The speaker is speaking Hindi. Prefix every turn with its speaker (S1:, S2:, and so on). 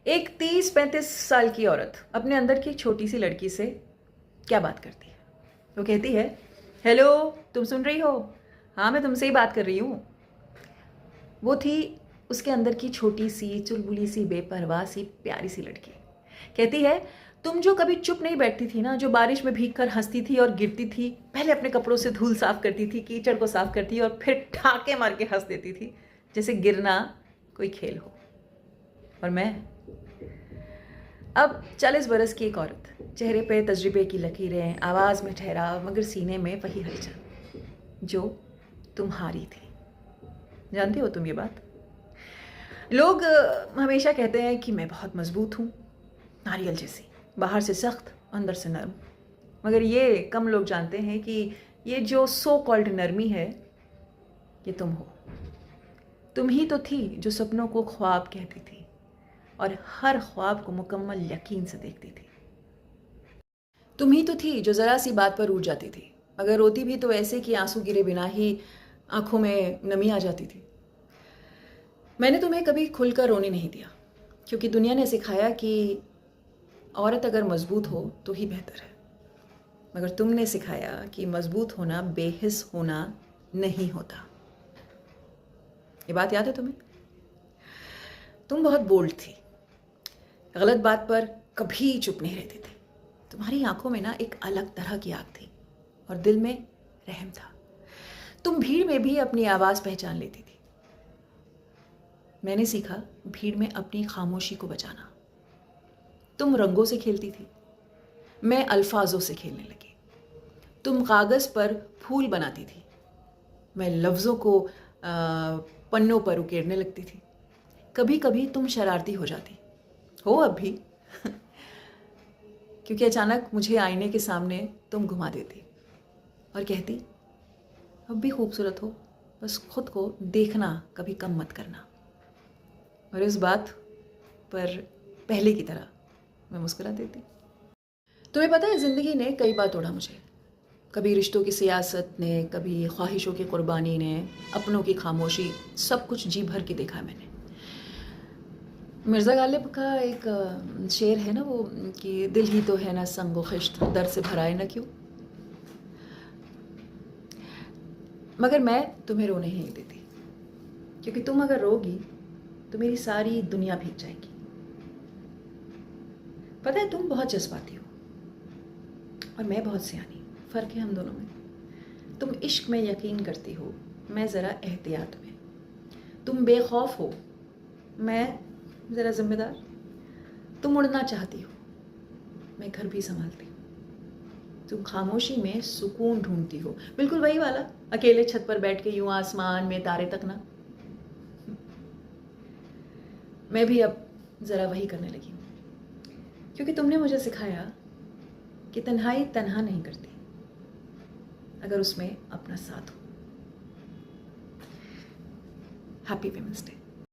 S1: एक 30-35 साल की औरत अपने अंदर की एक छोटी सी लड़की से क्या बात करती है? वो कहती है, हेलो, तुम सुन रही हो? हाँ, मैं तुमसे ही बात कर रही हूँ। वो थी उसके अंदर की छोटी सी चुलबुली सी बेपरवाह सी प्यारी सी लड़की। कहती है, तुम जो कभी चुप नहीं बैठती थी ना, जो बारिश में भीग कर हंसती थी और गिरती थी, पहले अपने कपड़ों से धूल साफ करती थी, कीचड़ को साफ करती और फिर ठाके मार के हंस देती थी जैसे गिरना कोई खेल हो। और मैं अब 40 बरस की एक औरत, चेहरे पे तजुर्बे की लकीरें, आवाज़ में ठहराव, मगर सीने में वही हलचल जो तुम्हारी थी। जानती हो तुम ये बात? लोग हमेशा कहते हैं कि मैं बहुत मजबूत हूँ, नारियल जैसी, बाहर से सख्त, अंदर से नरम। मगर ये कम लोग जानते हैं कि ये जो सो कॉल्ड नरमी है, ये तुम हो। तुम ही तो थी जो सपनों को ख्वाब कहती थी और हर ख्वाब को मुकम्मल यकीन से देखती थी। तुम ही तो थी जो ज़रा सी बात पर रूठ जाती थी, अगर रोती भी तो ऐसे कि आंसू गिरे बिना ही आंखों में नमी आ जाती थी। मैंने तुम्हें कभी खुलकर रोने नहीं दिया, क्योंकि दुनिया ने सिखाया कि औरत अगर मजबूत हो तो ही बेहतर है। मगर तुमने सिखाया कि मजबूत होना बेहिस होना नहीं होता। ये बात याद है तुम्हें? तुम बहुत बोल्ड थी, गलत बात पर कभी चुप नहीं रहती थी। तुम्हारी आंखों में ना एक अलग तरह की आग थी और दिल में रहम था। तुम भीड़ में भी अपनी आवाज़ पहचान लेती थी। मैंने सीखा भीड़ में अपनी खामोशी को बचाना। तुम रंगों से खेलती थी, मैं अल्फाजों से खेलने लगी। तुम कागज़ पर फूल बनाती थी, मैं लफ्ज़ों को पन्नों पर उकेरने लगती थी। कभी कभी तुम शरारती हो जाती हो, अब भी क्योंकि अचानक मुझे आईने के सामने तुम घुमा देती और कहती, अब भी खूबसूरत हो, बस खुद को देखना कभी कम मत करना। और इस बात पर पहले की तरह मैं मुस्कुरा देती। तुम्हें पता है, ज़िंदगी ने कई बार तोड़ा मुझे। कभी रिश्तों की सियासत ने, कभी ख्वाहिशों की कुर्बानी ने, अपनों की खामोशी, सब कुछ जी भर के देखा है मैंने। मिर्ज़ा गालिब का एक शेर है ना वो, कि दिल ही तो है ना संगो खिश्त, दर्द से भराए ना क्यों। मगर मैं तुम्हें रोने ही नहीं देती, क्योंकि तुम अगर रोगी तो मेरी सारी दुनिया भीग जाएगी। पता है, तुम बहुत जज्बाती हो और मैं बहुत सियानी। फ़र्क है हम दोनों में। तुम इश्क में यकीन करती हो, मैं ज़रा एहतियात में। तुम बेखौफ हो, मैं ज़रा ज़िम्मेदार। तुम उड़ना चाहती हो, मैं घर भी संभालती हूँ। तुम खामोशी में सुकून ढूंढती हो, बिल्कुल वही वाला, अकेले छत पर बैठ के यूं आसमान में तारे तकना। मैं भी अब ज़रा वही करने लगी हूँ, क्योंकि तुमने मुझे सिखाया कि तन्हाई तन्हा नहीं करती अगर उसमें अपना साथ हो। Happy women's day.